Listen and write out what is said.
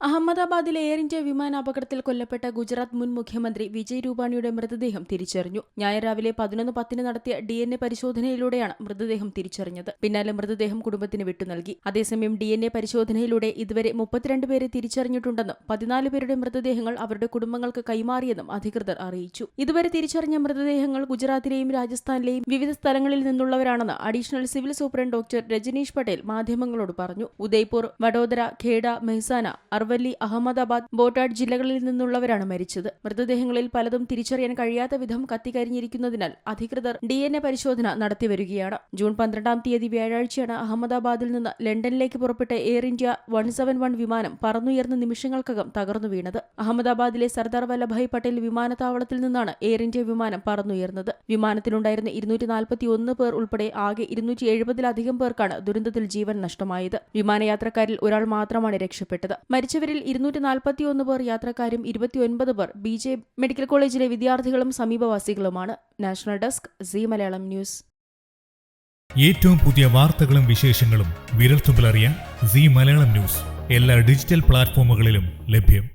അഹമ്മദാബാദിലെ air India വിമാനാപകടത്തിൽ കൊല്ലപ്പെട്ട ഗുജറാത്ത് മുൻ മുഖ്യമന്ത്രി വിജയ് രൂപാണിയുടെ മൃതദേഹം തിരിച്ചറിഞ്ഞു. ഞായർ രാവിലെ 11:10 നടത്തിയ DNA പരിശോധനയിലൂടെയാണ് മൃതദേഹം തിരിച്ചറിഞ്ഞത്. പിന്നാലെ മൃതദേഹം കുടുംബത്തിന് വിട്ടു നൽകി. അതേസമയം DNA പരിശോധനയിലൂടെ ഇതുവരെ 32 പേരെ തിരിച്ചറിഞ്ഞിട്ടുണ്ടെന്നും 14 പേരുടെ മൃതദേഹങ്ങൾ അവരുടെ കുടുംബങ്ങൾക്ക് കൈമാറിയെന്നും അധികൃതർ അറിയിച്ചു. ഇതുവരെ തിരിച്ചറിഞ്ഞ മൃതദേഹങ്ങൾ ഗുജറാത്തിലെയും രാജസ്ഥാനിലെയും വിവിധ സ്ഥലങ്ങളിൽ നിന്നുള്ളവരാണെന്ന് additional civil superintendent doctor Rajneesh Patel മാധ്യമങ്ങളോട് പറഞ്ഞു. ഉദയ്പൂർ, വഡോദര, ഖേഡ, മെഹ്സാന, അർവല്ലി, അഹമ്മദാബാദ്, ബോട്ടാഡ് ജില്ലകളിൽ നിന്നുള്ളവരാണ് മരിച്ചത്. മൃതദേഹങ്ങളിൽ പലതും തിരിച്ചറിയാൻ കഴിയാത്ത വിധം കത്തിക്കരിഞ്ഞിരിക്കുന്നതിനാൽ അധികൃതർ DNA പരിശോധന നടത്തിവരികയാണ്. ജൂൺ 12 വ്യാഴാഴ്ചയാണ് അഹമ്മദാബാദിൽ നിന്ന് ലണ്ടനിലേക്ക് പുറപ്പെട്ട എയർ ഇന്ത്യ 171 വിമാനം പറന്നുയർന്ന നിമിഷങ്ങൾക്കകം തകർന്നു വീണത്. അഹമ്മദാബാദിലെ സർദാർ വല്ലഭായ് പട്ടേൽ വിമാനത്താവളത്തിൽ നിന്നാണ് എയർ ഇന്ത്യ വിമാനം പറന്നുയർന്നത്. വിമാനത്തിലുണ്ടായിരുന്ന 241 പേർ ഉൾപ്പെടെ ആകെ 270-ലധികം പേർക്കാണ് ദുരന്തത്തിൽ ജീവൻ നഷ്ടമായത്. വിമാനയാത്രക്കാരിൽ ഒരാൾ മാത്രമാണ് രക്ഷപ്പെട്ടത്. മരിച്ചവരിൽ 241 പേർ യാത്രക്കാരും 29 പേർ BJ മെഡിക്കൽ കോളേജിലെ വിദ്യാർത്ഥികളും സമീപവാസികളുമാണ്. National desk, Zee Malayalam news. ഏറ്റവും പുതിയ വാർത്തകളും വിശേഷങ്ങളും വിരൽത്തുമ്പിലറിയാൻ സീ മലയാളം ന്യൂസ് എല്ലാ ഡിജിറ്റൽ പ്ലാറ്റ്ഫോമുകളിലും ലഭ്യം.